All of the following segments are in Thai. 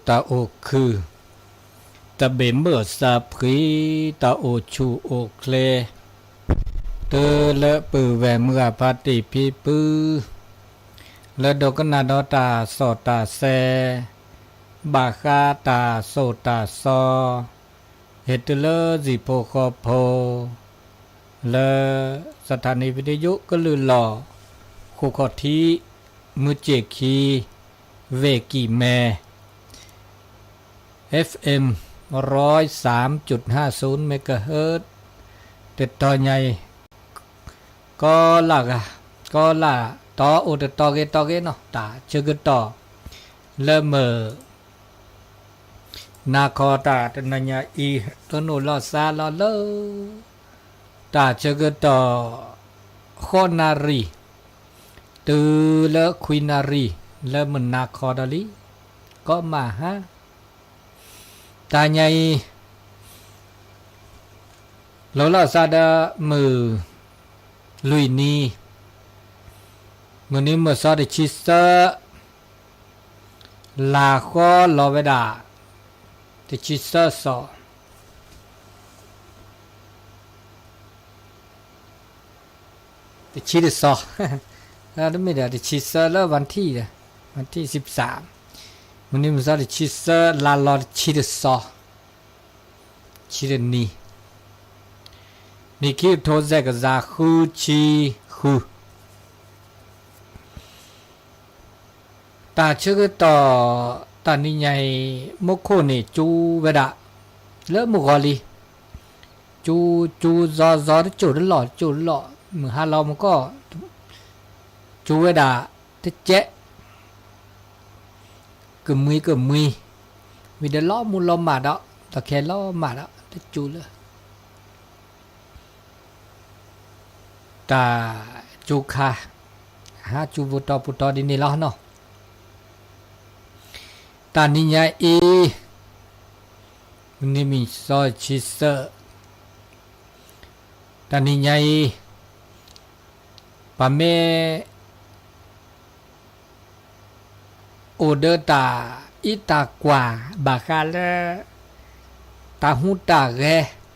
ตาโอคือตะเบมเมื่อสาพรีตาโอชูโอเคลเตเลปือแวเมื่อปาติพีปือและดกนาดตาโสตาแซบาคาตาโสตาซอเฮตเลจิโพคอโพและสถานีวิทยุก็ลือหล่อคูคอทีมือเจคีเวกีแมFM 103.50 เมกะเฮิรตซ์ติดต่อใหญ่ก็ล่ะต่ออุดต่อเกเนาะตาเจอกันต่อเริ่มนาคอตาตนัญญาอีต้นอุลอซาลอเลตาเจอกันต่อโคนารีตือเลควินารีเริ่มนาคอดาลีก็มาฮะตาใหญ่เราล่าซาดามือลุยนีมือนี้มือซาดิชิสลาคอลอเวดาดิชิสซอดิชิดซอแล้วไม่ได้ดิชิสแล้ววันที่13มันนี่มันจะชิสลาลอชิดซอชิดนีนี่คิดโทษใจกับซาคูชีคูตาเชื่อต่อตานี่ไงมุกโคนี่จูเวดาเลิกมุกอลีจูซอจูหล่อมือฮาเรามันก็จูเวดาที่เจ๊กึมมีวิเดล้อมูลล้อมาดะตะแคล้อมาดะตะจูเลยตาจูคาฮะจูบุตอดินี่ล้อเนาะตานิยาอีนี่มีซอยชิเซอร์ตานิยาอีปะเมโอเดตาอิตากว่าบาคาเลตาหูตาเร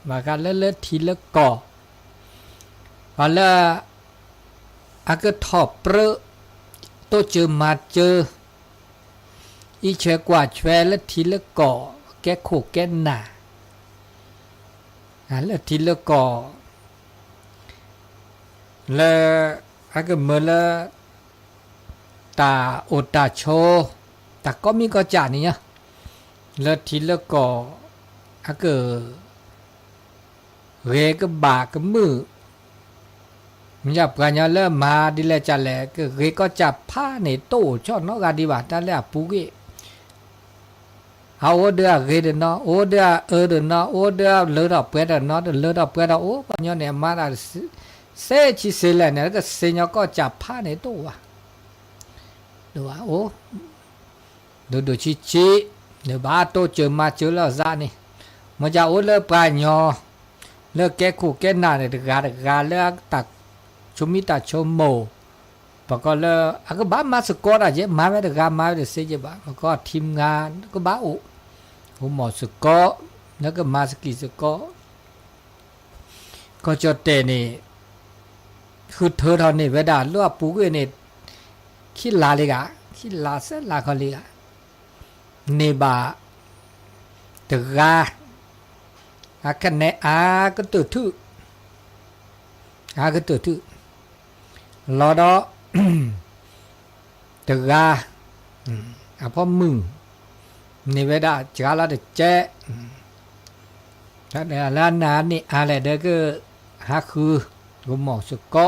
บาคาเลทีเลก่อพอเลอากทอเปรโตเจอมาเจออีเชกว่าแชวและทีเลก่อแกโคแกหนาและทีเลก่อและอากเมลตาโอตาโชแต่ก็มีก็จ่านี่เนี่ยแล้วทีละก็อาเกเรก็บาก็มือมันจับกันเนี่ยเริ่มมาดิเลจ่าแหละก็เรก็จับผ้าในโต้ชอบนอกกันดีว่าแต่แล้วปุ๊กเอาโอเดือเรเดนโอเดือเดนโอเดือเลือดเปรี้ยนเลือดเปรี้ยนโอ้ปัญญาเนี่ยมาได้เซชิเซเลเนี่ยก็เซญก็จับผ้าในโต้ว่ะดูว่าโอ้ดูชิเดี๋ยวบ้าโตเจอมาเจอแล้วซะนี่มันจะโอ้เลิกปลายยอเลิกแก้คู่แก้หน้าเนี่ยกาเลิกตักชุมิตาชมโมปก็เลิกอ่ะก็บ้ามาสกอร์อะเจ๊มาไม่ได้กามาไม่ได้เสียเจ๊บ้ามันก็ทีมงานก็บ้าโอ้ผมหมอสกอร์แล้วก็มาสกีสกอร์ก็จดเตนี่คือเธอเท่านี้เวลาลูกปูก็เนี่ยคิดลาเลยกะคิดลาเสลาเขาเลยกะเนบาตกาอากันเนอาก็ตัวทุอาก็ตัวทุรอดอตกาอาพอมึงนี่เวลาจ้าละเดเจถ้าเดี๋ยวล้านนานี่อะไรเด็กก็หาคือกูหมอสกอ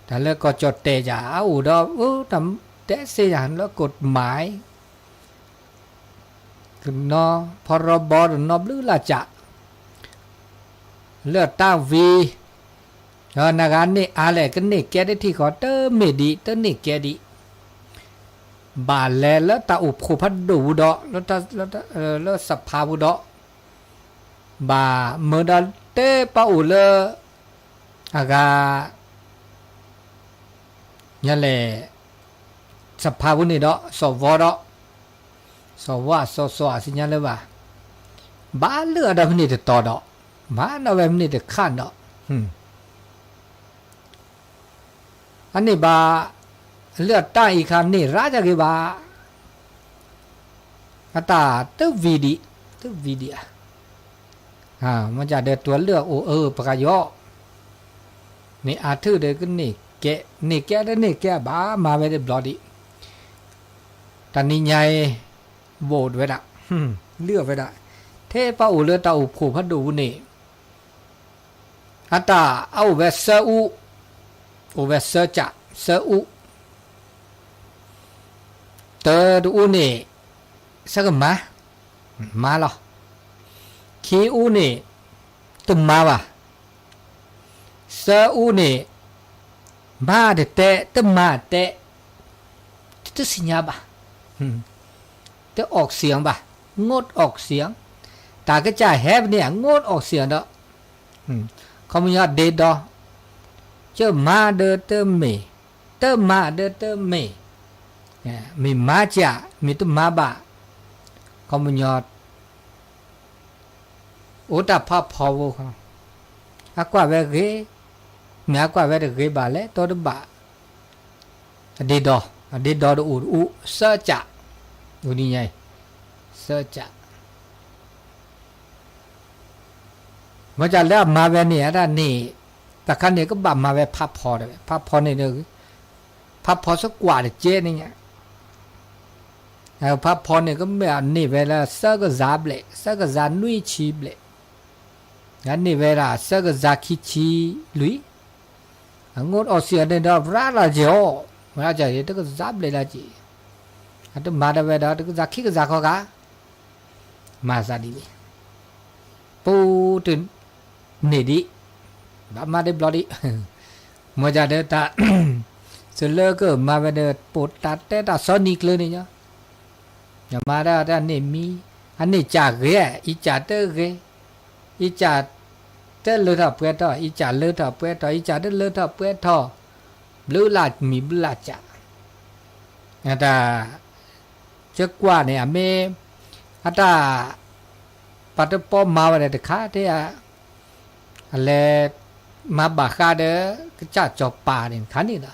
แต่แล้วก็จดเตะจ่าอูดอทำแต่เสียหันแล้วกฎหมายคือนอพรบหรือนอหรือละจะเลือดต้าวีนาการนี่อะไรกันนี่แกได้ที่ขอเตอร์เมดีเตอร์นี่แกดีบาลแล้วตาอุบขพัดดูดอแล้วสภาบุดอบาเมื่อดเตปาอุเลอากายันแหละ สภาพนี้ดอกสวดอกสวสสิญญาเลยว่าบ้าเลือดมันนี่จะต่อดอกบ้านเอาไว้มันนี่จะขั้นดอกอันนี้บาเลือดใต้อีกคำนี่ราชกิบาอัตตาตุวิดีมันจะเดือดตัวเลือดปากยอนี่อาทื่อเด็กนี่แกได้นี่แกบ้ามาไว้ได้บลอดีตอนนี้ไงโบดไว้ละเลือดไว้ละเทพอุเลือดตาอุผูพัดดูนี่อัตตาเอาเวสอุเวสจะเสอุเตอดูนี่สักมาหรอขีอูนี่ตุมาวะเสอูนี่มาเดเตะตุมาเตะตุสิญญาบะจะออกเสียงบะงดออกเสียงตาก็จะแฮบเนี่ยงดออกเสียงเนาะเขามีเดดอเจ้ามาเดเตเมเตมาเดเตเมมีมาจ่ามีตุมาบะเขามีโอตาพาพอวเขาอากว่าเวเกมีอากว่าเวเกบาเลตัวดบะเดดอดูเสจ่าดูนี่ไงเสจ่ามันจะเริ่มมาเวนี่ด้านนี้แต่คันนี้ก็บัมมาเวพับพอเลยพับพอนี่เด้อพับพอสักกว่าเดเจนี่ไงพับพอนี่ก็ไม่นี่เวลาเสก็ซาเบลเสก็ซานุยชีเบลงั้นนี่เวลาเสก็ซาคิชีลุยงดออกเสียงเนี่ยเราราละเจ้ามันอาจจะเห็นตัวก็ซาเบลละจีอันตัวมาได้เวลาตัวก็ซาคิก็ซาข้อกะมาซาดีปูตุนนี่ดิแบบมาได้บลอดีมัวจะเดินตาสุดเลิกก็มาเวลาปวดตาเตะตาซ้อนนิกเลยเนี่ยอย่ามาได้ด้านนี้มีอันนี้จ่าเกยอีจ่าเตอเกยอีจ่าเตอเลือดเปื่อยท่ออีจ่าเลือดเปื่อยท่ออีจ่าเตอเลือดเปื่อยท่อเลือดลาดมีบลาจ่าแต่เจ้ากว่าเนี่ยเมอัตตาปัตตปอมาวันเด็กข้าที่อะไรมาบาคาเด้อก็จะจบป่าเนี่ยขันนี่นะ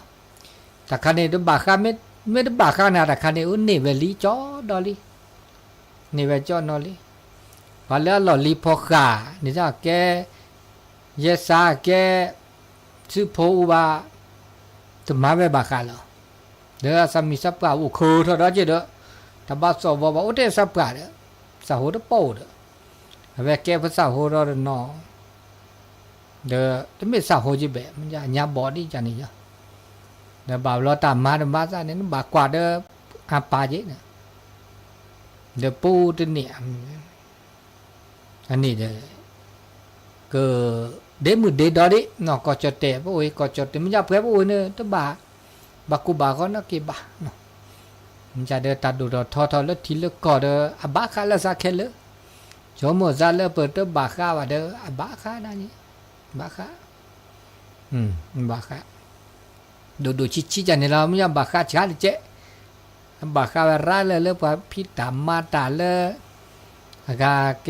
แต่ขันนี้ตัวบาคาไม่ได้บาคานะแต่ขันนี้นี่เวลีจ่อดอลีนี่เวจ่อนอลีพอแล้วหล่อลีพอขานี่จ้าแกเยสาแกซื้อโพอุบาตัวมาเวบาคาแล้วเด้อสามีสับปะอุคือเท่านั้นเจเด้อถ้าบ้าสอบว่าโอ้เด้สับปะเด้อสาวตัวโป้เด้อเวแกภาษาโหรอเด้อเนาะเด้อจะไม่สาวโหจิเบะมันจะหยาบอดีจันนี่จ้ะเด้อบ่าวรอตามมาเด้อมาซะเนี่ยบ่ากว่าเด้ออาปาเจเนี่ยเด้อปูตัวเนี่ยอันนี้เด้อก็เดมือเดดอดิเนาะก็จะเตะโอ้ยก็จะเตะมันจะเพื่อโอ้ยเนี่ยตัวบ่ากูบ่าก็นักกี่บ่าเนาะมันจะเด้อตัดดูดทอแล้วทีละก็เด้ออาบ้าคาละซะแค่เลยจอมซาเลเปิดตัวบาคาว่าเด้อบาคานั่นนี่บาคาบาคาดูชิจันนี่เราไม่ยอมบาคาช้าเลยเจ๊บาคาว่าร้ายเลยพอพิตามาตาเลยอากาเก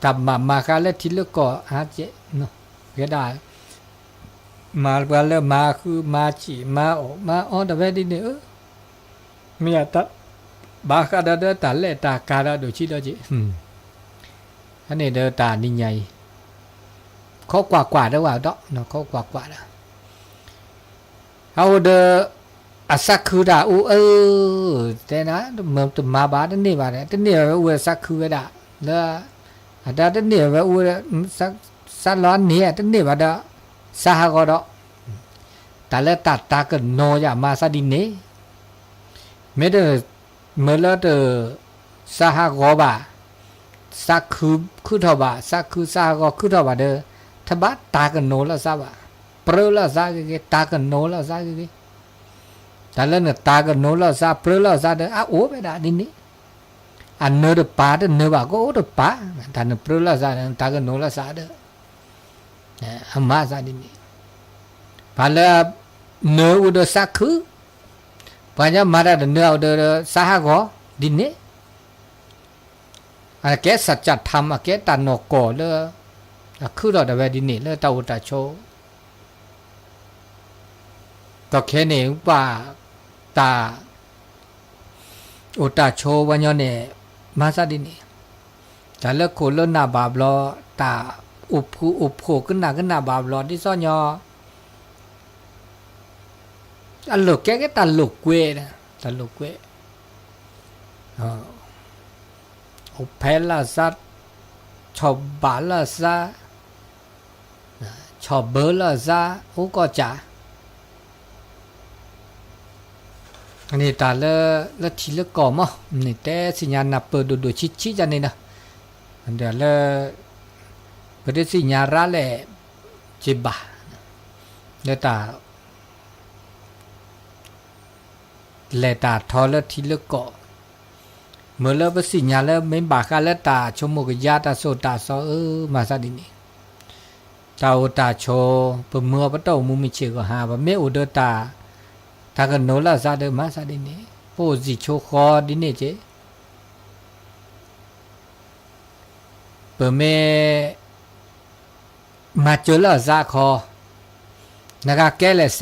ตับมาคาเลยทีละก็หาเจ๊เนาะก็ได้มาเลยมาคือมาจีมาอ๋อแต่เวทีเนี่ยไม่อยากตัดบาคาเดอตาเล่ตาการะดูชิดอจิอันนี้เดอตานี่ไงเขากว่าได้ว่าดอกเนาะเขากว่านะเอาเดออาสักคือดาแต่นะเมื่อตุมาบาดนี่บาดเนี่ยนี่ว่าสักคือดาเด้ออาดานี่ว่าสักร้อนเนี่ยนี่บาดสหก็ดอกแต่ละตาก็โนอย่ามาซะดิเนี่ยไม่ได้เมื่อแล้วเดอสหกบาสักคือทบาสักคือสหกคือทบาเดอทบาตากันโนละซะบาเปรละซะกตากันโนละซะกแต่แล้วเนี่ยตากันโนละซะเปรละซะเดอโอไปดาดินี่อันเนอปาเดเนบาก็โอเดปาแต่เนเปรละซะตากันโนละซะเดออามาซะดินี่พอแล้ว เนื้ออุดสักคือปัญญามาได้เนื้ออุดสหกอดินนี้อะไรแกสัจธรรมแกตันนกอเลยคือเราได้ดินนี้เลยตาอุตาโชต่อแค่นี้ว่าตาอุตาโชวันยเนี่ยมาซาดินี่แต่เลิกโคเลิกหน้าบาบลอตาอุบโผขึ้นหน้าบาบลอที่ซ้อนยออันหลุกแกตันหลุกเวนะตันหลุกเวอุเพลาซัดชอบบาลาซาชอบเบลาซาโอ้ก็จ่าอันนี้ตาเลทีเลก่อมั้งนี่แต่สัญญาณนับเปิดดูชิจันนี่นะอันเดียวเปิดสัญญาณร้าเล่จิบะเลตาทอเลทีเลก่อเมื่อเปิดสัญญาณแล้วไม่บากันเลตาชมกยาตาโซตาซอมาซาดินี่ตาอุตาโชเปิดเมื่อปะโตมุมิเชก็หาว่าไม่อุดตาถ้ากันโนล่าซาเดมาซาดินี่โพสิโชคอดินี่เจเปิดเมมาเจอล่าซาคอนักแกเลเซ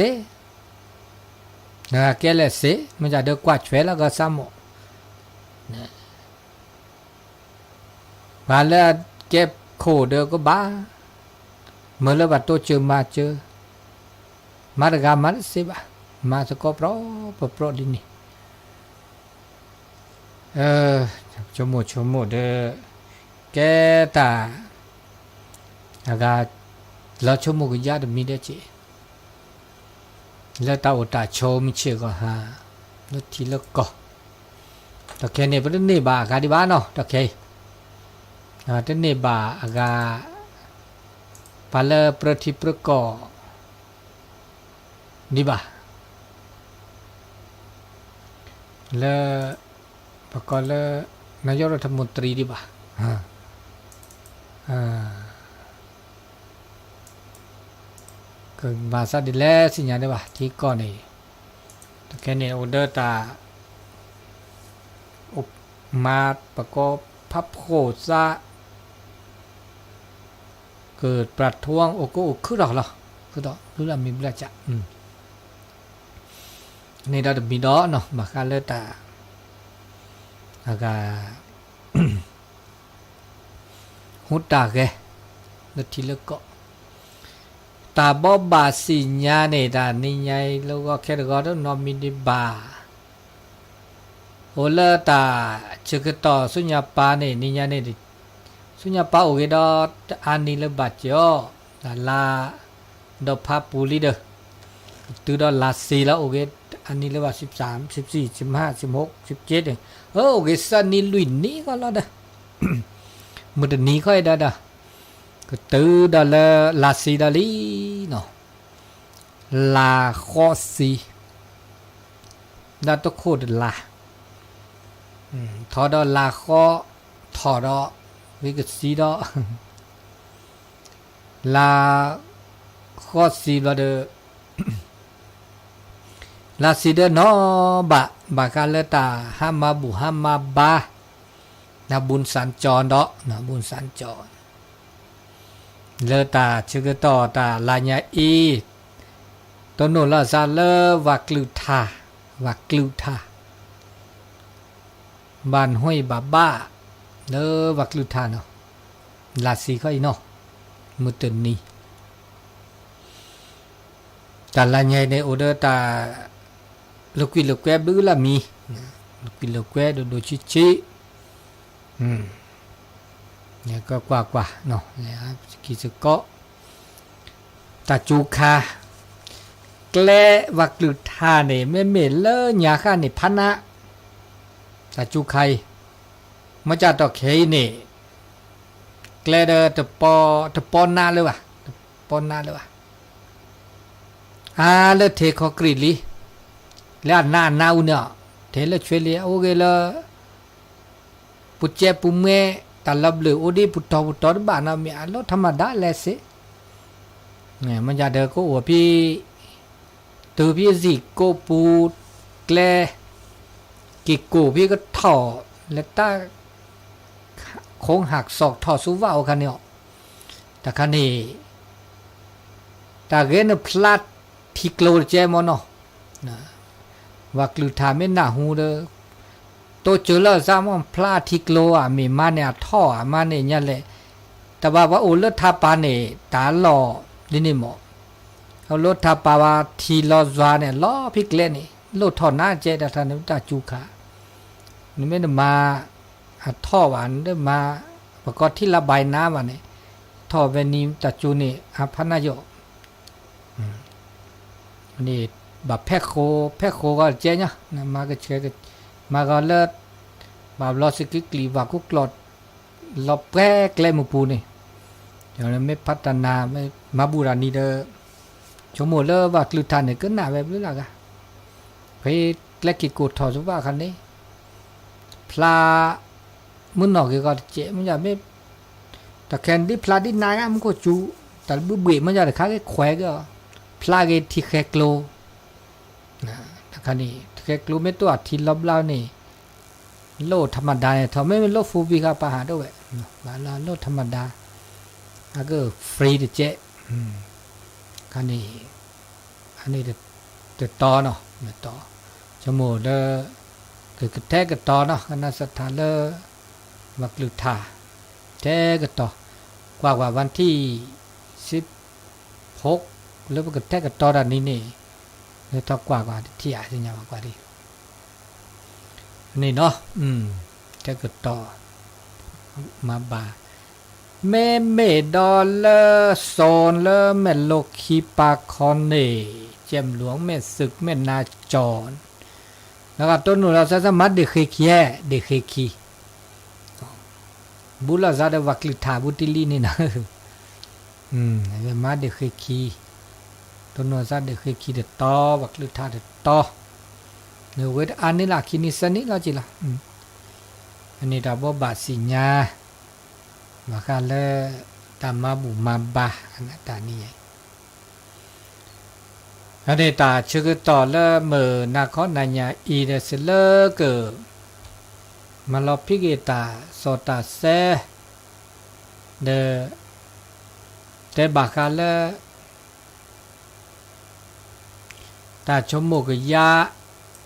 มันจะเดือกว่าช่วยแล้วก็ซ้ำหมดมาแล้วเก็บโคเดือก็บ้าเมื่อแล้วบัดโตเจอมาดกามันเสบะมาสกปรกดินี่ชมโมเดแกตาอากาแล้วชมโมกยาดมีเดจิแล้วตาอุตาโชมิเชก็หาแล้วทีละก็ตะเคเนี่ยเป็นเนบากาดิบ้านเนาะตะเคแต่เนบาอากาปาเลประทิประกอดีบ่าแล้วประกอบแล้วนายกรัฐมนตรีดีบ่าก็มาซาดิแลสิญญาได้บ่าที่ก่อนนี่แค่นี้ออเดอร์ตาอุปมาประกอบพับโคซาเกิดประท้วงโอโกคือดอกเหรอคือดอกรู้ละมีประจักษ์นี่เราจะมีดอเนาะมาการเลือดตาอากาหุตาแกแล้วทีละก็ตาบอบาสิญาเนี่ยตานี่ไงแล้วก็แค่ก็ต้องนอมินิบาโอเลตาจึกต่อสุญญาปาเนี่ยนี่ไงเนี่ยสุญญาปาโอเคดออันนี้เลยบาดเจ้าลาดอพาปูลีเดอตัวดอลาซีแล้วโอเคอันนี้เรียกว่า13 14 15 16 17เองโอเคสันนี่ลุยนี้ก็แล้วเด้อมือนี้ค่อยได้ก็ตื้อดอลาซีดาลีเนาะลาคอซีดาตโคดลาทอดอลาคอทอดอวิกซีดอลาคอซีบลาเดลาซิเดนอบากาเลตาฮามาบุฮามาบานาบุญสันจรเนาะนาบุญสันจรเลตาชื่อต่อตาลาญาอีตโนลาซาเลวักลุธาบ้านห้วยบาบ้าเลวักลุธาเนาะลาซีก็อีเนาะมุตนีตาลาญาในโอเดตาลูกแกบื้อละมีลูกแกโดชิเนี่ยก็กว่าเนาะเนี่ยกิจก็ตาจูคาแกลวักลุธาเนี่ยไม่เลญาค่าเนี่ยพันนะตาจูไคมาจากตอเคเนี่ยแกลเดตปอนนาเลยวะเลเทคอกรีลีแล้วหน้าเนี่ยเทเลช่วยเลยโอเคละปุจเจปุเมตาลับเลยโอดีปุตตอบ้านเรามีอะไรธรรมดาเลยสิเนี่ยมันจะเด็กก็ว่าพี่ต từ phía gì cô pu gle kỳ cổ phía cái thỏ là ta khôngหักศอกถอดสู้ว่าเอาคันเนี่ยแต่คันนี้แต่เกณฑ์พลาดที่กลัวเจ้ามันเนาะว่ากลือทาไม่หน้าหูเด้อตัวเจอแล้วซ้ำว่าพลาดที่กลัวมีมาเนี่ยท่อมาเนี่ยเนี่ยแหละแต่ว่าโอ้เลือดทาปาเนี่ยตาหล่อนี่หมอเอารถทาปาว่าทีล้อซาเนี่ยล้อพิกเล่นนี่รถถอดหน้าเจ๊แต่ท่านนี่ตาจูขานี่ไม่ได้มาท่อหวานได้มาประกอบที่ระบายน้ำวันนี้ท่อเวนีจัดจูนี่พันนายกนี่แบบแพคโคก็เจ๊เนี่ยนะมาก็เชื่อกันมาก็เลิศแบบรอสกิกลีว่ากุกหลอดเราแปรแกล้มปูนี่เดี๋ยวนี้ไม่พัฒนาไม่มาบูรานีเด้อชั่วโมงเลิศว่ากลือทานเนี่ยก็หนาแบบนี้แหละกันไปแกล้กิกูถอดสุว่าคันนี้พลามึงนอกก็เจ๊มันจะไม่แต่แค่ที่พลาดินายมันก็จูแต่บุบเบมันจะได้ค่าแค่แควก็พลาเกที่แค่กลัวนะแต่คันนี้แค่กลัวไม่ตัวที่ลบเล่านี่โลธรรมดาเนี่ยทำไม่เป็นโลฟูบีกับปัญหาด้วยบาลาโลธรรมดาแล้วก็ฟรีเจ๊คันนี้อันนี้เด็ดต่อเนาะเด็ดต่อชั่วโมงเด้อคือแท้ก็ต่อเนาะคณะสถานเลมักลือถาแท้ก็ต่อกว่าวันที่16แล้วก็แท้ก็ต่อด้านนี้นี่แล้วต่อกว่าที่อาจจะยาวกว่าดินี่เนาะแท้ก็ต่อมาบาเมดอลเลอร์โซนเลอแม่โลคีปาคอนเนเจมหลวงแม่ศึกแม่นาจรแล้วก็ต้นนู้นเราจะสมัดเด็กขี้บุลาซาเดวักลิธาบุติลีนี่นะมาเด็กขี้ต้นนู้นซาเด็กขี้เด็ดต่อวักลิธาเด็ดต่อเนื้อเวทอันนี้ล่ะคินิสนี่ล่ะจิล่ะอันนี้ดับบาสิญามาคันเลตามาบุมาบาอันนั้นตานี่ไงอันนี้ตาชื่อต่อเลเมื่อนาคอนายาอีเดสเลเกอมาลอพิเกตาโซตาเซเดเตบาคาเลตาชมโมกยา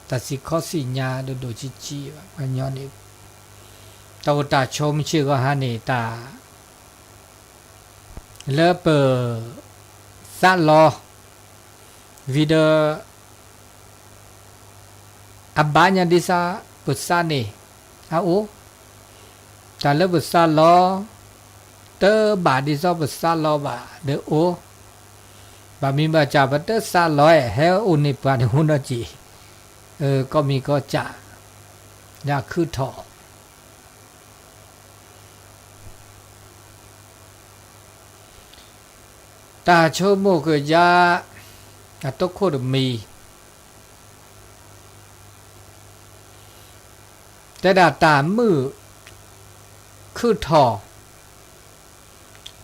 ตาสิคอสิญาโดจิวันย้อนนี่ตาชมชื่อก็ฮานี่ตาเลเปอซาลอวิดabahnya desa besar ni au kalau besar lo ba desa besar lo ba de o ba mi ba cha ba te sa lo he o ni ba de hun da jiก็มีก็จะอยากคือถอตาโชโมก็ยาตกโคดมีแต่ดาตามือคือถอ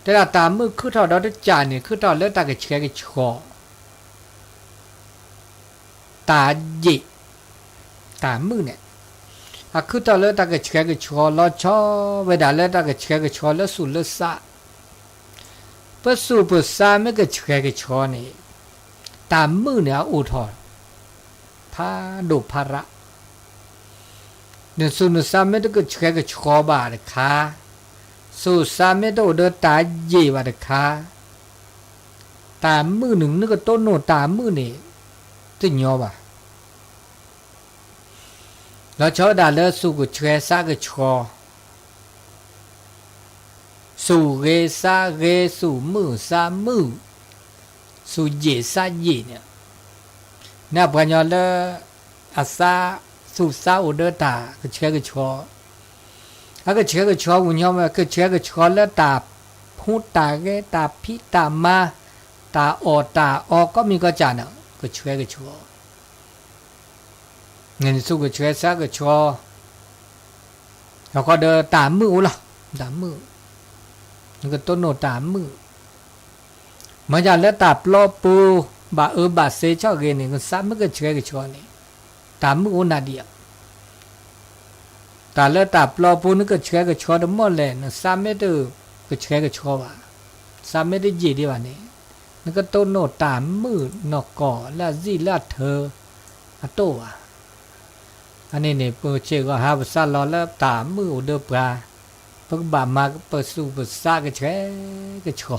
แต่ดาตามือคือถอเราได้จานเนี่ยคือถอแล้วตากระเชกระชอตาหยิตามือเนี่ยคือถอแล้วตากระเชกระชอล้อชอเวลาแล้วตากระเชกระชอแล้วสุดแล้วซะเพื่อสู้เพื่อซาไม่กระเชกระชอนี่ตามมือเนี่ยอุทธรพาดุภาระเดินสุนทรไม่ต้องก็เชื่อก็ชอบาดขาสุสาไม่ต้องเดินตาเย่บาดขาตามมือหนึ่งนึกก็ต้นโนตามมือนี่จะยอบ่ะแล้วชอดาเลสู้ก็เชื่อซาก็ชอสู้เกซาเกสู้มือซามือสุเยซาเยเนี่ยน่าปัญญาเลอาซาสุซาอุเดตาก็เชื่อก็ชอแล้วก็เชื่อก็ชอวุ้ยมาก็เชื่อก็ชอแล้วตาพูดตาเกตาพิตามาตาออก็มีก็จานอ่ะก็เชื่อก็ชอเงินสู้ก็เชื่อซาก็ชอแล้วก็เดินตามมือล่ะตามมือแล้วก็ต้นโนตามมือมาจากแล้วตับล้อปู bà bà xe cho cái này con sao mới cái chơi cái cho này ta mới ôn là đi ta lỡ ta lo bún nó cái chơi cái cho đó mất lên nó sao mới được cái chơi cái cho bà sao mới được gì đi bà này nó cái tô nổ ta mưa nó cỏ là gì là thơ à tô à anh này bữa chơi có hai bữa sao lo là ta mưa được bà bữa bà mà bữa su bữa sa cái chơi cái cho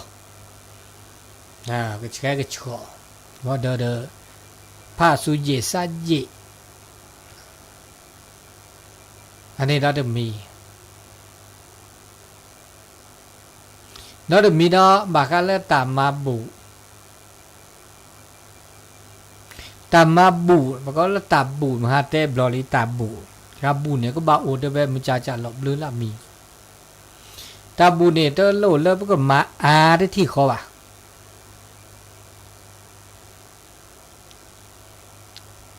cái chơi cái choว่าเดอผ้าสุเยซาเยอันนี้เราจะมีเนาะบากาเลตามาบูมันก็ตาบูมหาเตบลอลิตาบูครับบูเนี่ยก็บาโอเดเวมุจาจาหลบลือละมีตาบูเนี่ยเตอโลเลิกก็มาอาได้ที่คอว่ะ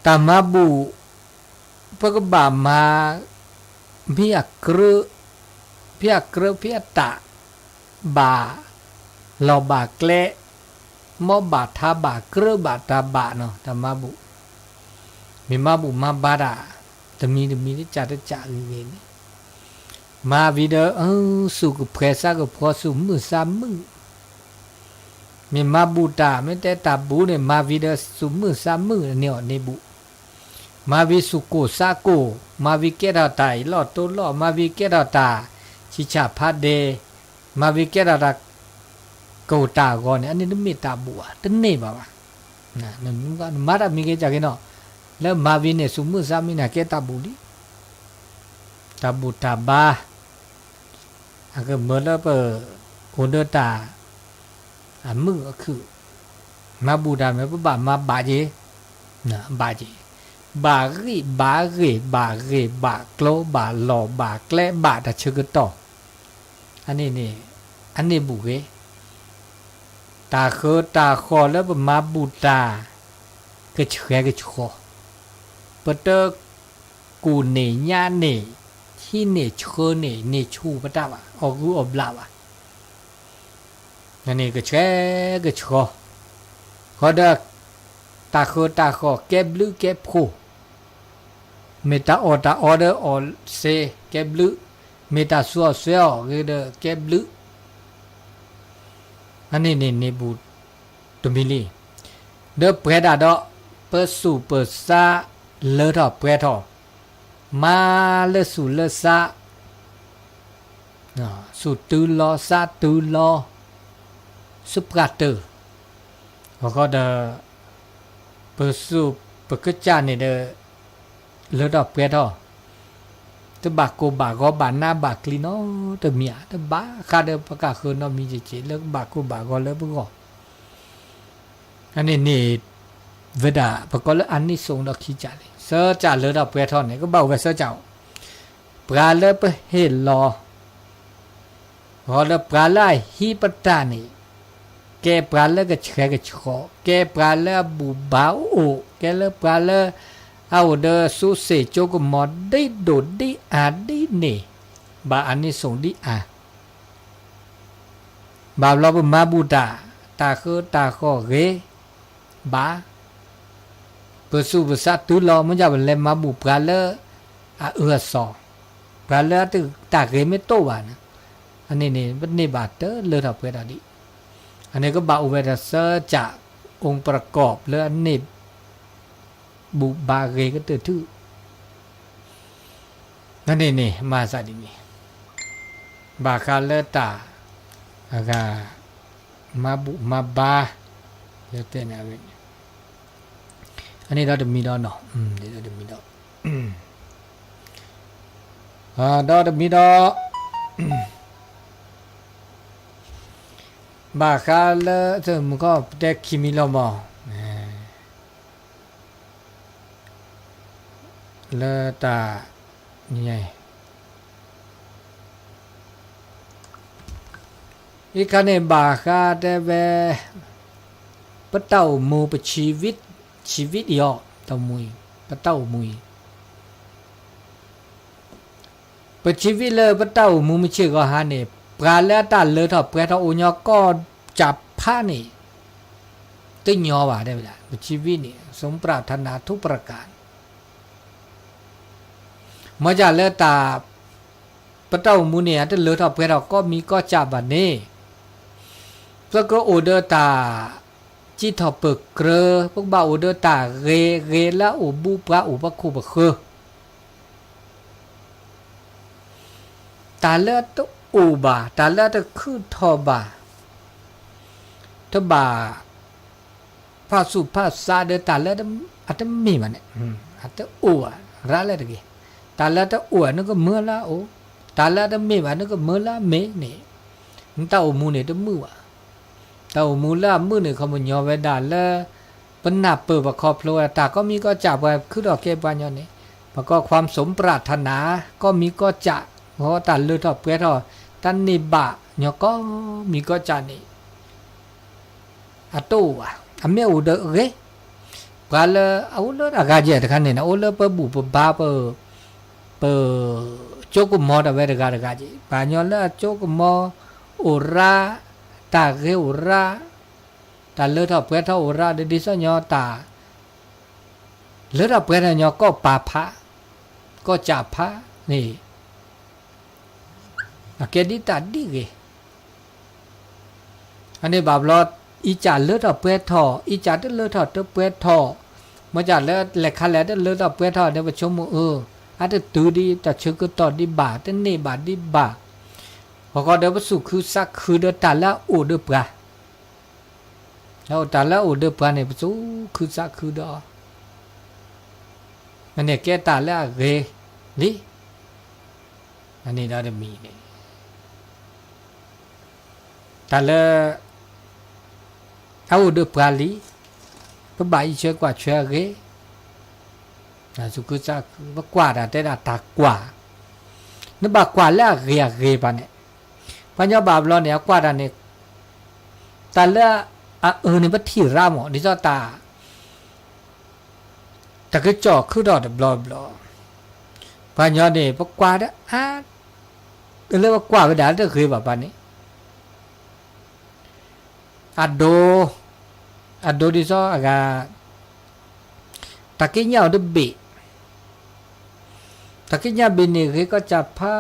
ตามาบูพวกบ่ามาเพียกรึเพียตะบ่าเราบ่าแกละมอบาทาบ่ากรึบาตาบ่าเนาะตามาบูมีมาบูมาบาดาตมีได้จัดจ่าอื่นมาวิเดอสุกเพรซาก็พอสุมือสามมือมีมาบูตาไม่แต่ตาบูเนี่ยมาวิเดอสุมือสามมือเนี่ยในบูมาวิสุโกซาโกมาวิเกดาตายลอดตัวลอมาวิเกดาตาชิชาพัดเดมาวิเกดาตาโกตาก่อนเนี่ยอันนี้นึกไม่ตาบัวตึ้งเนี่ยบ่าวนะนึกว่ามาดามีเกจากเนาะแล้วมาวิเนี่ยสุมือสามีน่ะเกตาบูดิตาบูตาบาอันก็เหมือนแล้วเปโอเดตาอันมือก็คือมาบูดาไม่บ่ามาบาเจนะบาเจบารีบาเรบากโลบาหล่อบาแกล้บาดัชกต่ออันนี้บุเกตาตาคอแล้วมาบูตาก็เฉยก็ชอเปเตอร์กูเนญาเนที่เนเชเนชูปะตาวะออกรูอบลาวะอันนี้ก็เฉยก็ชอเขาเดตาคอแก็บลึแก็บโคเมตาออเดอร์ออเซแก็บลึเมตาซัวเซลก็เดแก็บลึอันนี้นี่บูตุมิลีเดเปรดาดอเปสูเปซาเลทอเปรทอมาเลสูเลซาสูตูลอซาตูลอสุปราเตอร์ก็เดเปสูเปกจานี่เดเลทอเปรทอตบากโกบากอบานาบากลีโนตเมียตบาคาเดปะกาคืนนมีเจเลิกบากโกบากอเลปกออันนี้เวดาปะกอเลอันนี้ทรงดอกขี้จาเลยเซอจ่าเลดอกเปรทอเนี่ยก็เบาไปเซอเจ้าปลาเลปเฮลอพอเลปลาไลฮีปตานี่แกปลาเลก็เฉยก็ชอแกปลาเลบูบาโอแกเลปลาเลเอาเดอสุเสโจกมอดได้โดดได้อาได้เนบาอันนี้ส่งได้อาบาเราเป็นมาบูดาตาคอเรบาเปสุภาษาตุลอมันจะเป็นเลมาบูปลาเลสอปลาเลตึตาเรไม่โตวานะอันนี้มันนี่บาเตอร์เลอทับเวดาดิอันนี้ก็บาอุเวดาเซอร์จากองค์ประกอบเลอนี่บุบาเรก็ตื่นทื่อนั่นนี่มาซาดินี่บาคาเลตาอากามาบุมาบาเยอะเต้นอะไรอันนี้เราจะมีดอกเนาะเราจะมีดอกเราจะมีดอกบาคาเลเธอมันก็เด็กคิมิโลมอเลตานี่ไงอีกคันเนี่ยบาคาเดเวปะเต้ามูปชีวิตยอตะมุยปะเต้ามุยปชีวิตเลยปะเต้ามูไม่เชื่อก็หาเนี่ยปลาแล้วตาเลยถ้าเปรตโอญก็จับผ้านี่ ตึ้งยอว่าได้เวลาชีวิตนี่สมปรารถนาทุกประการเมื่อจะเลิกตาปะเต้ามูเนี่ยจะเลือดออกไปเราก็มีก็จับบันนี้เพื่อก็โอเดอร์ตาจีทอเปิกเกลือพวกบ่าวโอเดอร์ตาเรละโอบูปะโอปะคูบะคือตาเลือดโอบาตาเลือดคือทอบาทบาภาสุภาษาเดอตาเลือดอัตมีมันเนี่ยอัตโอระเลยตะกี้ตาเลือดโอนึกก็เมื่อละโอตาเลือดมีมันนึกก็เมื่อละเมนี่มันตาโอมูเนี่ยจะมือวะตาโอมูละมือเนี่ยเขามันยอเวดาละเป็นหน้าเปิดประคอบพลอยตาก็มีก็จับไว้คือดอกเก็บวันยอนนี่แล้วก็ความสมปรารถนาก็มีก็จะเพราะตาเลือดทอเปรี้ยวตันนิบะเนี่ยก็มีก็จะนี่อะตู้อ่ะอเมอุเดเรกาลเอาเลอะกาเจตคันนี่นะโอเลปบุปบาเปโจกุมอดเวรกาเจปาญอลโจกุมอโอราตาเกโอราตาเลอะทอเปทอโอราเดดิซญอตาเลอะทอเปทญอก็ปาพะก็จับพะนี่อะเกดิตาดิเกอันนี้บาบลออีจ่าเลือดออกเปทออีจ่าเลือดออกเปทอมาจ่าเลือดแหลกขันแหลกเลือดออกเปทอเนี่ยประชุมอาจจะตื่นดีแต่เชื่อก็ต่อดีบาแต่เนี่ยบาดีบาพอก็เดี๋ยวประสุคือสักคือเดือดตาละโอเดือปลาแล้วตาละโอเดือปลาเนี่ยประสุคือสักคือเดืออันนี้แกตาละเกลิอันนี้เราจะมีเนี่ยตาละเอาเดือปลาลีก็ใบเชื่อกว่าเชื่อเกแต่สุกุจะว่ากว่าแต่ละตากว่านึกว่ากว่าแล้วเกปะเนี่ยปัญญาบาปเราเนี่ยกว่าเนี่ยแต่ละนี่มันที่รามนี่จะตาแต่ก็จ่อคือดอกบลอบปัญญาเนี่ยพวกกว่าเนี่ยเรียกว่ากว่าไปได้จะเคยแบบนี้อโดดิซอากาตะกี้เนี่ยเอาเบะตะกี้เนี่ยบินนี่ก็จะพา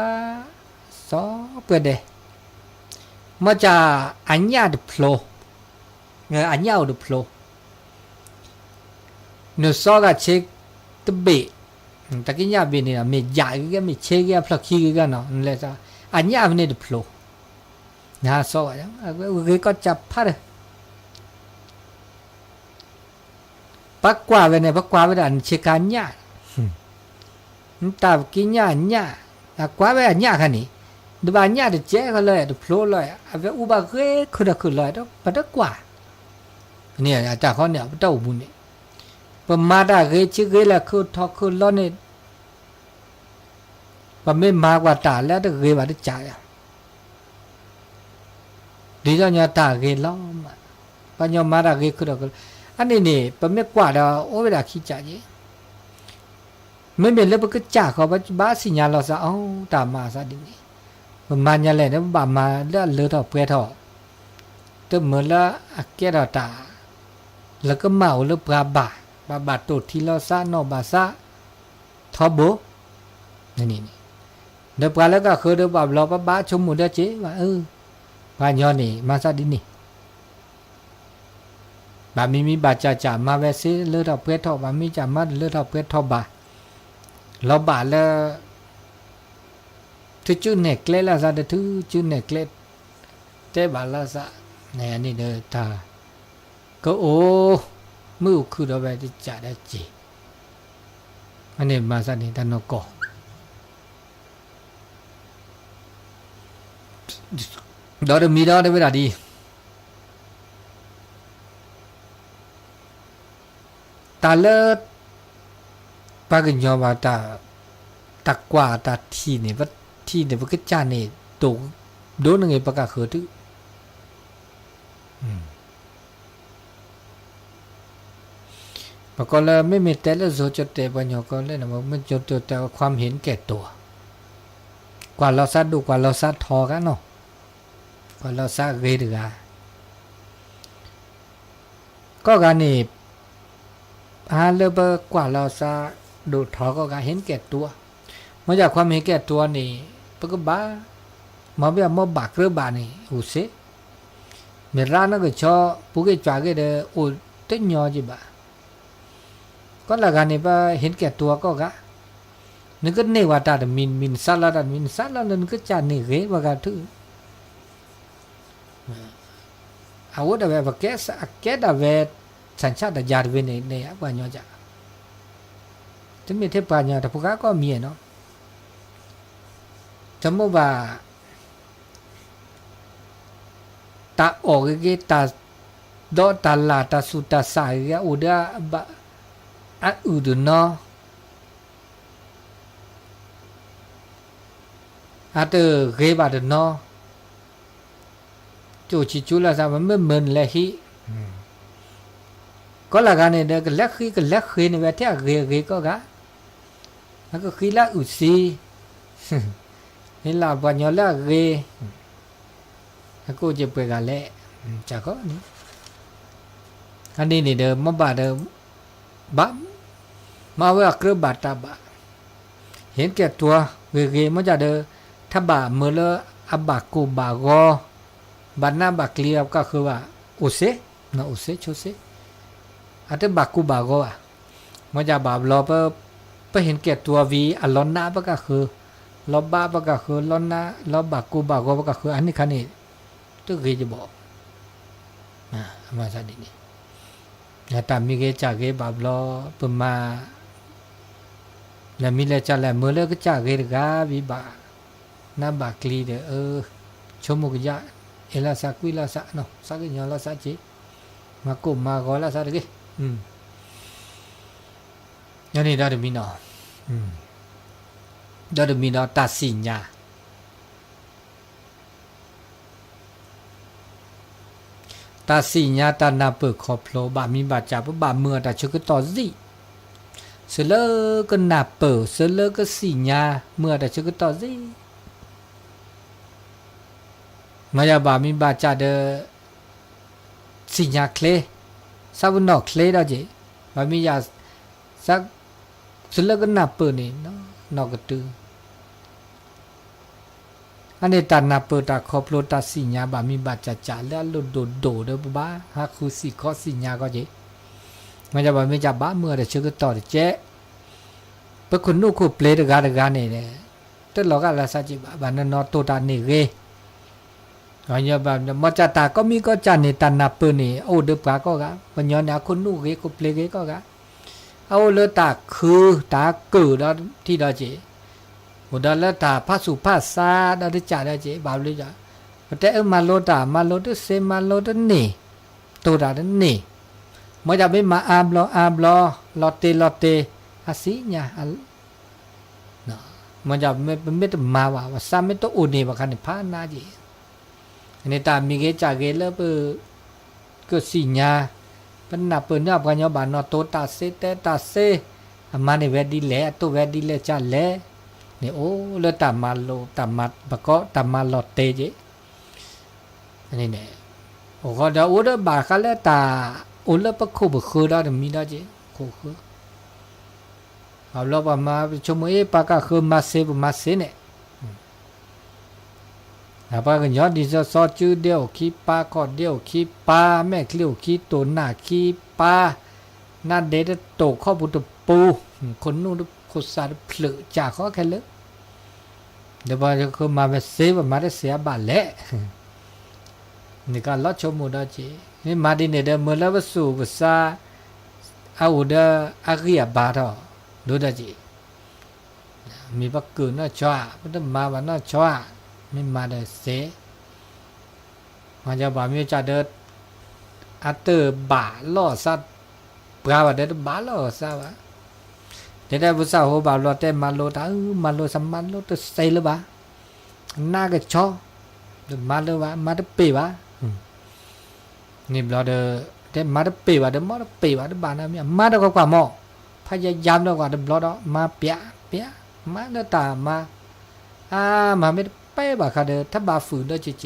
ซอเปิดเดมาจะอันยาดพลอันยาดพลเนื้อซอก็เช็คตะเบะตะกี้เนี่ยบินนี่มีใหญ่ก็มีเช็คก็พลักขี้ก็เนาะนั่นแหละจ้ะอันยาบินนี่พลนะซอก็จะพาปักกว่าไปเนี่ยปักกว่าไปดันเชกันเนี่ยตากินเนี่ยแต่กว่าไปเนี่ยคันนี้ดูบ้านเนี่ยเจ๊เขาเลยดูโผล่เลยเอาไปอุบะเกยคือเลยต้องปัดกว่าเนี่ยอาจารย์เขาเนี่ยเต้าบุญเนี่ยประมาดเกยชื่อเกยละคือทอคือล้อเนี่ยประไม่มากกว่าตาแล้วต้องเกยว่าได้จ่ายดีจังเนี่ยตาเกยล้อมาปัญญามาดเกยคืออันนี้เนี่ยประไม่กว่าเดี๋ยวโอ้เวลาขี้จ่ายไม่เป็นแล้วก็จ่าเขาบ้าสิญญาเราซะตามมาซะดิมันยังไงเนี่ยบ้ามาเลือดเลือดออกเปรี้ยวตัวเหมือนละแก่ตาแล้วก็เมาเลือดปลาบาตัวที่เราซะนอบาซะทอโบนี่เดือบปลาแล้วก็คือเดือบแบบเราบ้าชมหมดแล้วเจ๊ว่าปลาย้อนนี่มาซะดินี่บามีบาจ่ามาเวซีเลือดออกเปรี้ยวบามีจ่ามาเลือดออกเปรี้ยวบาเราบาแล้วที่ชื่อเนกเล็ดละซะเดือชื่อเนกเล็ดเจ้บาละซะเนี่ยนี่เด้อตาก็มือคือเราไปที่จ่าได้จีอันนี้มาซะนี่ตานกดอมีดอได้เวลาดีตาเลิศปากญอบาตาตักกว่าตาที่เนี่ยว่าที่เนี่ยว่าก็จานเนี่ยตกโดนไงปากกาเขือทึปากก็เลยไม่มีแต่ละโซจดแต่ปัญญาก็เลยนะมันจดแต่ความเห็นแก่ตัวกว่าเราซัดดูกว่าเราซัดทอกันเนาะกว่าเราซัดเกยดือ ก็การนี่เลเบอร์กว่าเราซะดูทอก็การเห็นแก่ตัวมาจากความเห็นแก่ตัวนี่ปะก็บ้ามาเบียมาบักเรือบานี่อุเสเมร้านนั่นก็ชอปุกเกจ่าเกเดออุเต็ญอจิบะก็ละกันนี่ปะเห็นแก่ตัวก็กะนึกก็เนวาตาดมินซาลาดมินซาลานึกก็จานนี่เกว่ากันทุอาวุธแบบว่าแกดาเวสัญชาตญาณเวเนี่ยปัญญาจ้ะถึงมีเทพปัญญาแต่พวกก็มีเนาะสมมติว่าตาออกเกตาดอตาลาตาสุตาสายอุดาบะอัดอุดเนาะอัดเกบาดเนาะจูชิจูลาซามันเหมือนเลยฮิก็ละกันเนี่ยก็เล็กขี้เนี่ยว่าที่เกก็กะแล้วก็ขี้ละอุซีนี่ละปัญญาละเกแล้วก็จะไปกันแหละจากก็นี่อันนี้นี่เดิมมาบาดเดิมบ้ามาว่ากระบาดตาบะเห็นแก่ตัวเกมันจะเดิมถ้าบาเมื่อละอบากูบากอบานาบากเลียก็คือว่าอุเสนะอุเสชุเสอาจจะบากูบากอ่ะมันจะบาลอไปเห็นแก่ตัววีอลอนนาปะก็คือลอบบ้าปะก็คือลอนนาลอบากูบากปะก็คืออันนี้คันนี้ตัวเกจะบอกมาซะดินี่แต่ตามมีเกจากเกบาลอปมาแล้วมีเลจะแล้วเมื่อเลิกก็จากเกกาวิบานาบากลีเดชมุกยะเอลาสักวิลาสักเนาะสักยาลาสักจีมากุมมากอลาสักเกยันนี่ได้มีเนาะได้มีเนาะตัดสินญาตัดสินญาตานาเปิดขอบโลบามีบาจับบาเมื่อแต่ชกต่อสิเสลก็นาเปิดเสลก็สินญาเมื่อแต่ชกต่อสิมาจากบามีบาจาเดสิญญาเคลซาบุนอกเคลได้จีบามียาสักสุดแล้วก็นับเปิดนี่เนาะนอกกระตืออันนี้ตานับเปิดตาขอบโลตาสิญญาบามีบาจาแล้วโดเด้อบ้าฮักคือสิข้อสิญญาก็จีมาจากบามีจับบ้าเมื่อแต่เชื่อก็ต่อเจ๊เป็นคนนู้นคู่เปลดการเนี่ยแต่เราก็ละสัจจิบานนอตัวตานี่เกก็อย่าแบบมาจัตตาก็มีก็จันนี่ตันนับเปิดนี่โอ้เดือบกาก็กะปัญญาเนี่ยคนนู้นเกคู่เปลดเกก็กะเอาเลยตาคือตาเกิดแล้วที่เราเจหมดแล้วตาพระสุภาษาเราได้จ่าได้เจบาปเลยจ้ะแต่มาโลตามาโลตเซมาโลตนี่ตัวตานี่มันจะไม่มาอาบลอลอเตอาศิญาเนาะมันจะไม่ต้องมาว่าสาไม่ต้องอุนี่ว่าคันพานาจีในตามีเกจ่าเกแล้วก็สิญาเป็นนับเป็นนับกันยอบานอโตตาเซเตตาเซมาในเวดีแลตัวเวดีแลจ้าแลเนี่ยโอ้เลตามาโลตามาบะก็ตามาลอเตเจอันนี้เนี่ยโอ้ก็เดี๋ยวอุดบาคันเลตาอุลปะคุบคือได้มีได้เจคุคือเอาลบมาชมเอปากก็คือมาเซเนี่ยปากันยอดดิจะซอจูเดียวขี้ปลาขอดเดียวขี้ปลาแม่คลิ้วขี้ตัวหน้าขี้ปลาหน้าเด็ดโตข้อบุตรปูคนนู้นคนสาดเผลอจากเขาแค่เลิกเดี๋ยวพอจะคือมาเป็นเซฟมาได้เสียบาทแหละนี่การลดชมมูดาจีนี่มาดินเดเมื่อแล้วสู่ภาษาอาอุดาอาเกียบาทอ่ะดูดาจีมีปักกืนน่าชัวมันต้องมาวันน่าชัวไม่มาได้เสมันจะบ่มีจะเดินอัตเตอร์บาล่อสัตว์ปลาว่าเดินบาล่อสัตว์วะเดี๋ยวได้ภาษาหัวบาล่อแต่มาโลตามาโลสมันโลตัวใส่หรือเปล่าหน้าก็ชอมาเลยวะมาได้ปีวะนี่เราเดินแต่มาได้ปีวะเดินมาได้ปีวะเดินบานะมีมาได้กว่าหม้อพยายามได้กว่าเดินรอดมาเปียมาเดินตามามาไม่เป้บ่าค่ะเด้อถ้าบาฝืนเด้อเจ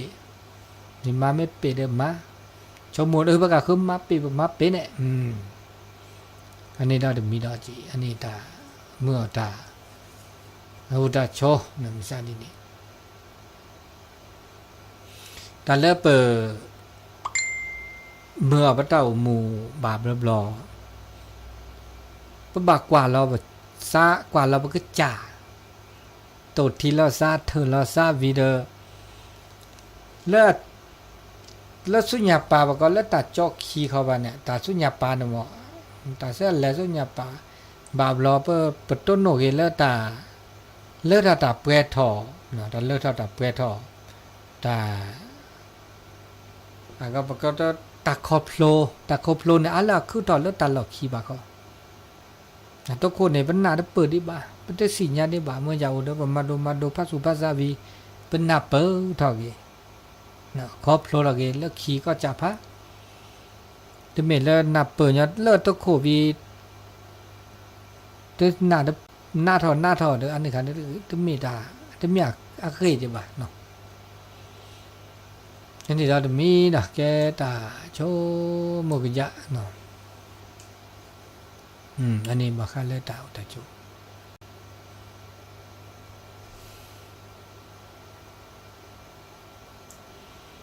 นี่มาไม่เปเด้อมาช ชมมูเออบักคือมาปีเนี่ยอันนี้ได้มีได้จีอันนี้ตาเมื่อตาหูตาโชนั่นมิสานี่ตาเลิกเปิดเมื่อพระเจ้าหมู่บาปเรียบร้อยพระบากกว่าเราแบบซากว่าเราก็จ่าตดที่เราซาเธอเราซาวีเดอร์เลิศแล้วสุญญาปาบอกก็แล้วตัดจอกขี้เขาบ้านเนี่ยตัดสุญญาปาเนี่ยมั้งตัดเส้นแล้วสุญญาปาบาปเราเปิดต้นโนเกเลิศตาเปรทอเนาะตาเลิศตาเปรทอตาก็ตาคอโพลเนี่ยอะไรคือตอนเลิศตาหลอกขี้บ้าก็ตัวคนเนี่ยเป็นหน้าได้เปิดดิบ้าเป็นได้สิ่งนี้ดิบ้าเมื่อยาวเด้อมาดูพระสุภาษาวีเป็นหน้าเปิดเท่ากี้นะครอบโพลละเกแล้วขี้ก็จับพระแต่เมื่อแล้วหน้าเปิดเนี่ยเลิศตัวโควิดตัวหน้าถอดเด้ออันนี้ค่ะนี่ตัวมีตาตัวมีอะเคยดิบ้าเนาะอันนี้เราจะมีนะแกตาโชโมกิยะเนาะอันนี้มาค่าเลือดตาแต่จู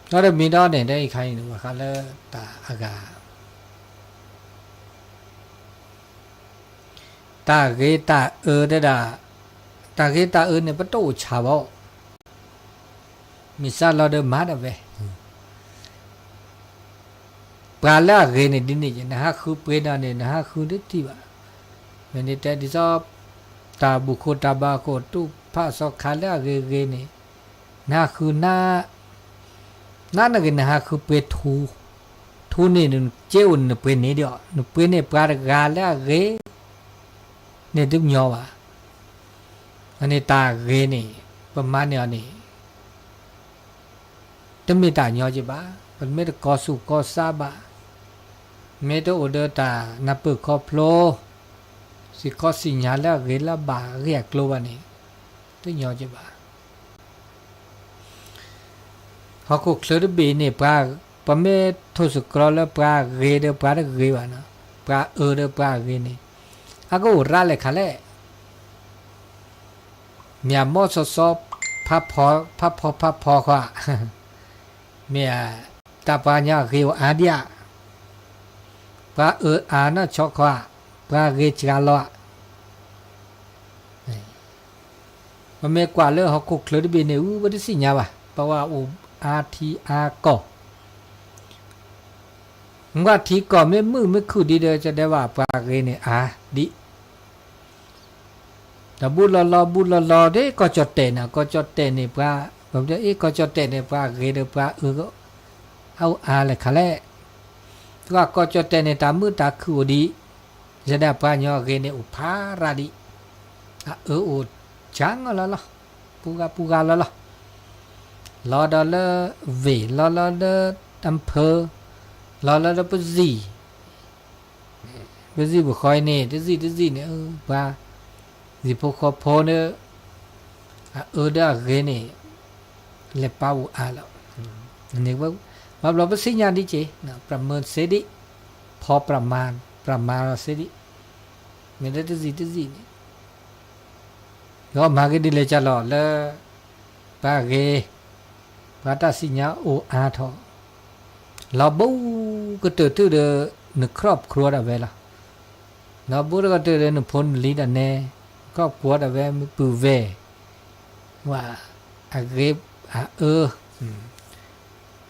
เราจะมีดอเนี่ยได้ใครหนึ่งมาค่าเลือดตาอากาตาเกตาได้ด่าตาเกตาเนี่ยประตูชาวบ้มิซาเราเดินมาได้เว้ยปลาละเกเนี่ยดินเนี่ยนะฮะคือเปนเนี่ยนะฮะคือดิที่ว่าวันนี้แต่ที่ชอบตาบุคคลตาบาโคตุพระสกขาละเกเนี่ยนะคือนั่นก็นะฮะคือเปทูนี่นึงเจ้านึงเป็นนี่เดียวนึงเป็นเนี่ยปลากาละเกเนี่ยดุญยวะอันนี้ตาเกเนี่ยประมาณเนี่ยนี่จะมีตาญอจีบ้าเป็นไม่ได้ก่อสุก่อซาบะไม่ได้อุดตานับเปิดคอโพลสิก่อสิญญาแล้วเกล้าบาเรียกโลวันนี้ตัวญอจีบ้าเขาคุกเสือบีนี่ปลาปะเมทุสกรอแล้วปลาเกเดปลาเกวานะปลาเดปลาเกนี่อากูรัดเลยค่ะเลยเมียมอสซอบพับพอค่ะเมียตาปาญาเกวอาเดียปลาอานะชอกค่ะปลาเกจกาลอมันไม่กว่าเลยเขาคุกเลยบีเนี่ยวันที่สี่เนี่ยว่ะเพราะว่าอาทีอาก่อว่าทีก่อไม่มือไม่คือดีเดียวจะได้ว่าปลาเกเนี่ยดิแต่บุลลอเด้ก็จดเตนะก็จดเตนี่ปลาผมจะก็จดเตนี่ปลาเกเดปลาก็เอาเลยค่ะแหละว่าก็จดเตนี่ตามมือตาคือดีจะได้ปลาเนาะเกเนี่ยอุปาราดิจังแล้วล่ะปูกาแล้วล่ะลอดเลเวลอดอำเภอลอดปจีบุคอยเนี่ยที่เนี่ยปลาสิพอพอเนี่ยได้เกเนี่ยเล็บป้าแล้วนี่ว่าเราเป็นสิ่งอย่างดีเจนะประเมินเสดิพอประมาณเสดิไม่ได้ที่นี่ก็มาก็ดีเลยจะหล่อเลยป้าเกปาตาสิญญาทอเราบูก็เติร์ดนึกครอบครัวได้เวลาเราบูก็เติร์ดนึกพ้นลีดอันเน่ครอบครัวได้เวลาปูเวว่าอาเกบ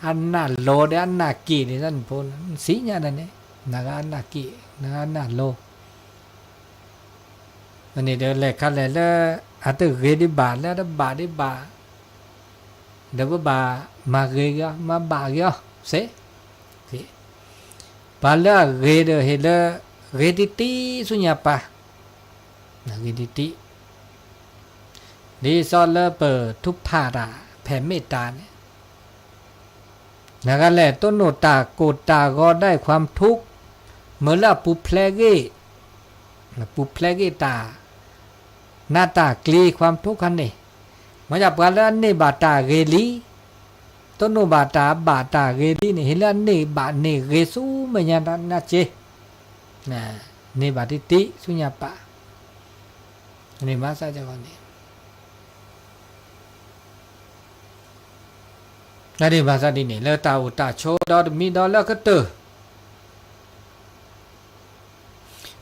อันน่าโลเดอันน่ากีนี่นั่นพ้นสิญญานั่นเนี่ยนักอันน่ากีนักอันน่าโลอันนี้เดี๋ยวแหลกขั้นแล้วอาจจะเกดิบาแล้วบาดิบาเดี๋ยวบามาเกยมาบาเกยเสบาละเกเดเฮเลเกดิติสุญญาปานะเกดิตินี่ซอลเลเปิดทุพพาราแผ่เมตตาเนี่ยนั่นแหละต้นโนตาโกตาก็ได้ความทุกข์เมื่อละปุเพลเกตาหน้าตากลีความทุกข์คันนี่มาจากกันแล้วนี่บาตาเกลี ต้นโนบาตาเกดีนี่เห็นแล้วนี่บานี่เกสูไม่ยันนะเจนะนี่บาติติสุญญาปะนี่มาซะจังนี่นั่นนี่มาซะดินี่แล้วตาอุตาโชดอมีดอแล้วก็เตอ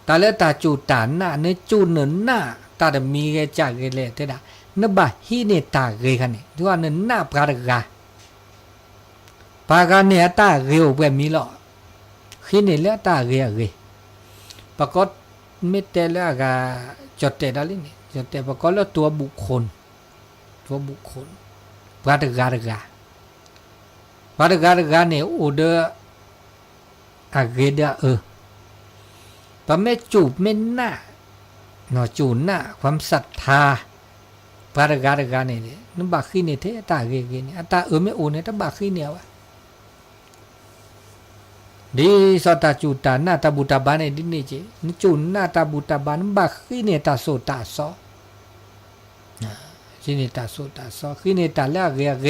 ตาแล้วตาจูตาหน้าเนจูเนหน้าตาดมีเกจาเกเลเตดานบะฮีเนตาเกคันนี่ดูว่าเนหน้าปรากาปากาเนี่ยตาเกอเปมีหรอฮีเนแล้วตาเกปรากฏมิเตแล้วก็จดเตดาลินี่จดเตปรากฏแล้วตัวบุคคลปรากาเนี่ยอุดอาเกดาปะไม่จูบไม่หน้าเนาะจูหน้าความศรัทธาปรากาเนี่ยนั่นบาคีเนี่ยเทตาเกเนี่ยตาไม่โอเนี่ยตาบาคีเนี่ยวะดีสตาจูตาหน้าตาบุตาบานเนี่ยดิเนี่ยเจนี่จูหน้าตาบุตาบานบาคีเนี่ยตาโสตาซอที่เนี่ยตาโสตาซอคีเนี่ยตาแล้วเก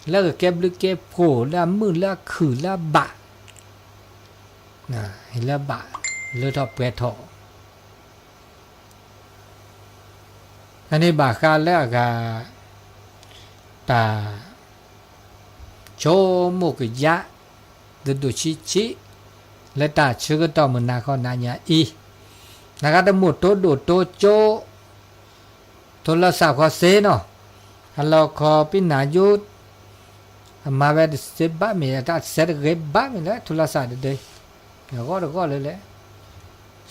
แล้วก็เก็บลึกเก็บโผล่แล้วมือแล้วขือแล้วบะเห็นแล้วบะเลือดทอเปรทออันนี้บาคาแล้วก็ตาโชโมกยะดุชิและตาชื่อก็ต่อมันนาข้อนาญาอีนะครับแต่หมดโตดูโตโจโทรศัพท์ขอเซเนาะฮัลโหลขอปินายุทมาเวดเซบ้ามีแต่เซตเก็บบ้ามีแล้วโทรศัพท์เดี๋ยวก็เลย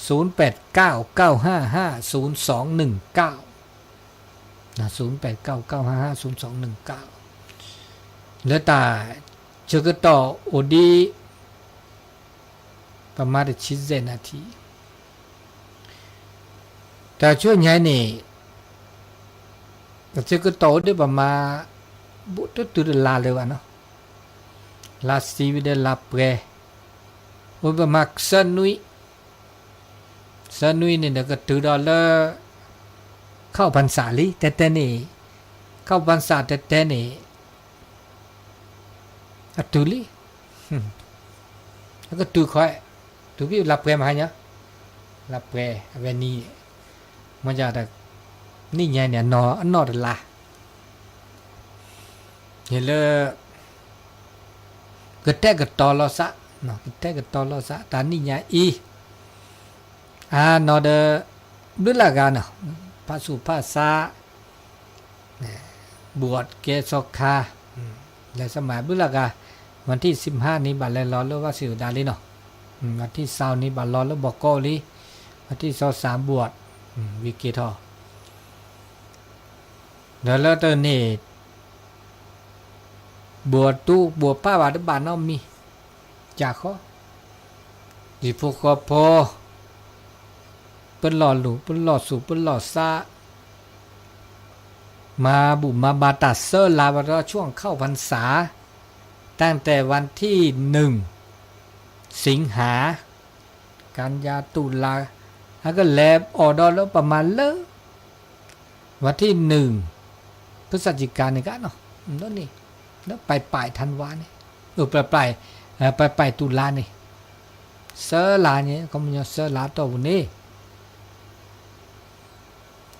0899555021 นะ0899550219แล้วตาเชื่อก็ต่อโอดีประมาณ70นาทีแต่ช่วงนี้นี่เชื่อก็ต่อได้ประมาณบุตรตุลลาเลยวะเนาะลาซีวิเดลาเปรอุปมาสนุยนี่เด็กก็ตุลลาเข้าพรรษาลีแต่นี่เข้าพรรษาแต่นี่อัตุลีแล้วก็ตุคอยตุพี่รับเปรมาเนี่ยรับเปรเวนีมันจะแต่นี่ไงเนี่ยนอดละเห็นเลยก็แตกตอลอซะเนาะก็แตกตอลอซะตานี่ไงนอเดบุลากาเนาะพระสุภาษาบวชเกศกาและสมัยบุลากาวันที่15นี้บัดแลร้อนหรือว่าสิวดาลีเนาะวันที่20นี้บัดร้อนหรือบอกกอลีวันที่23บวชวิกิทอแล้วตอนนี้บวชป้าบาดบ้านเนาะมีจากเขาดิพวกพอเปิ้นหล่อหลูเปิ้นหล่อสู่เปิ้นหล่อซามาบาตัดเซอร์ลาบาช่วงเข้าพรรษาตั้งแต่วันที่1สิงหากันยาตุลาแล้วก็แลบออดอแล้วประมาณเลวันที่1พฤศจิกายนนี่กันเนาะนั่นนี่แล้วปลายธันวาเนี่ยปลายตุลาเนี่ยเซอร์ลาเนี่ยเขาไม่ยอมเซอร์ลาตัวนี้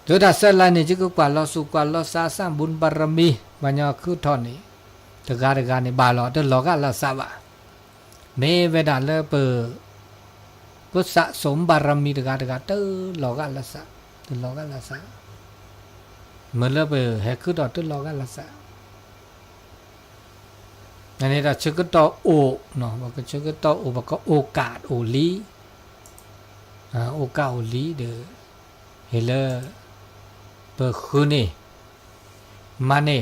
โดยถ้าเซอร์ลาเนี่ยจะก็กว่าเราสู่กว่าเราสร้างบุญบารมีมันยอคือทอนนี่ตะการนี่บาลอเดลอก็เราทราบว่าเนเวดาเลเปอก็สะสมบารมีตะการเตอลอก็เราทราบตลอก็เราทราบเมื่อเลเปอให้คือดอตลอก็เราทราบอันนี้เราชื่อก็ต่อโอเนาะว่าก็ชื่อก็ต่อโอว่าก็โอกาสโอลีโอกาสโอลีเด้อเฮเลเปิดคืนนี่มาเน่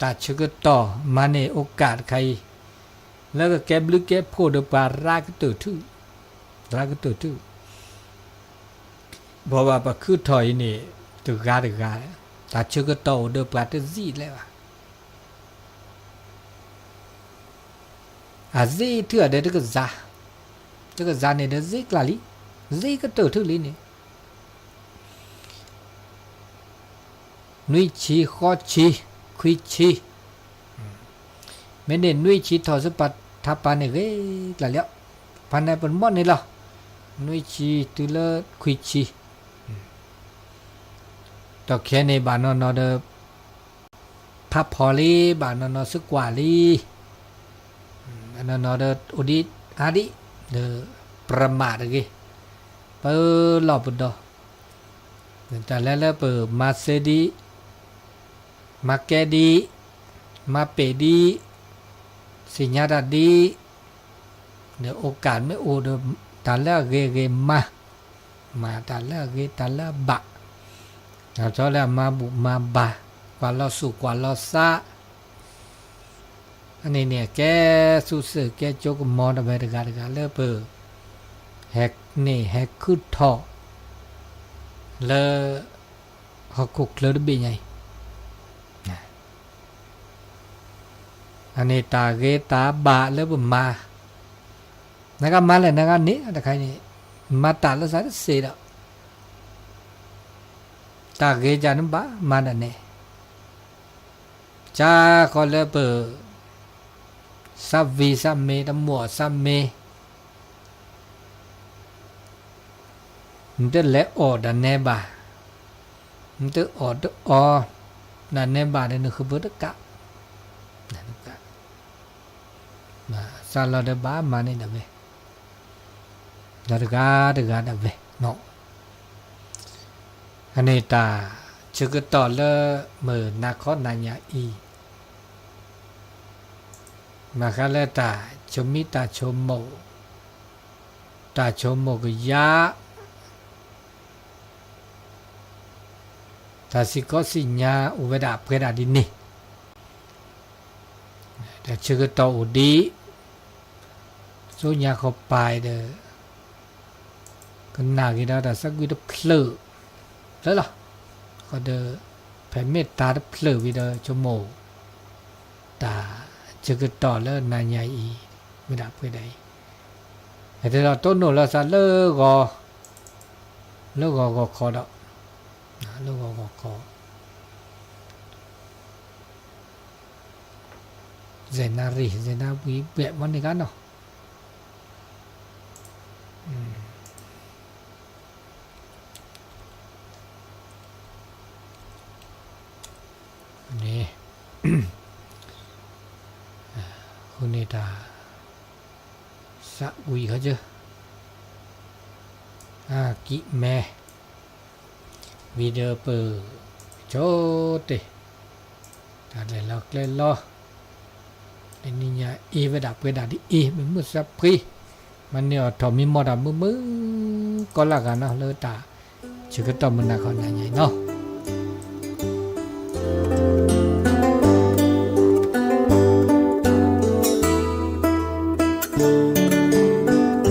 ตาชื่อก็ต่อมาเน่โอกาสใครแล้วก็แก็บลึกแก็บโพดปารากตัวทื่อบอกว่าปะคือถอยนี่ตึกาตาชื่อก็ต่อเดอปลาตซีแล้วซีเถื่อเด็กก็ซาเนี่ยเด็กซีกลาลีซีก็ตัวทื่อลีนี่นุยชีข้อชีคุยชี ไม่เน้นนุ้ยชีทอสปัดทับปานเนี่ยเฮ้ยละเลี้ยวพันในเป็นม่อนนี่ล่ะนุ้ยชีตุเลคุยชีต่อแค่ในบ้านนอเดพับพอลีบ้านนอสึกว่าลีอันนอเดอุดิอาดิเดประมาทเลยเปิดหลอบดอแต่แล้วเปิดมาเซดีมาแกดีมาเปดีสิญญาดดีเดี๋ยวโอกาสไม่โอเดตาแล้วเกมาตาแล้วเกตาแล้วบะเราชอบแล้วมาบุมาบะกว่าเราสุกว่าเราซาอันนี้เนี่ยแกสุสือแกโจกมอดไปดกาเลิกเปิดแฮกนี่แฮกคือทอเลเขาคุกเลยได้ไงอันนี้ตาเกตาบะแล้วบุมานะครับมาเลยนะครับนี่แต่ใครนี่มาตาแล้วสัตว์เสียแล้วตาเกจานุบะมาดันเนี่ยจ้าก็เลยเปิดซับวีซับเมตมัวซับเมมันจะเละออดันเนบะมันจะออดออดันเนบะเนี่ยนึกคือเบิดกะนั่นกะมาซาลาเดบะมาเนี่ยนะเว้ยดกานะเว้ยเนาะอันนี้ตาชึกต่อเลเมื่อนาคอนานยาอีมาคาเลตาชมิตาชมโมตาชมโมกยาตาสิกสิญญาอุเวดาเพดาดินีแต่ชึกต่ออุดีสุญญาเข้าไปเด้อกันนากิดาแต่สักวิดเพลอแล้วล่ะก็เด้อแผ่เมตตาเพลอวิดาชมโมตาชึกต่อเลนานยาอีไม่ได้เพื่อใดแต่เราต้นโนเราซะเลิกก็คอดอกเลิกก็คอเจนาวีแบบวันนี้กันเนาะนี่ คุณนี่ตาสักวีเขาเจอกิแม่วิดีโอเปิดโจเตแต่เดี๋ยวเราเล่นล้อเล่นนี่เนี่ยเวดาเวดาดิมันมืดสับพีมันเนี่ยถอมีมอดมือก็ละกันเนาะเลยตาชื่อก็ต้องมันน่าเขาหน่อยเนาะ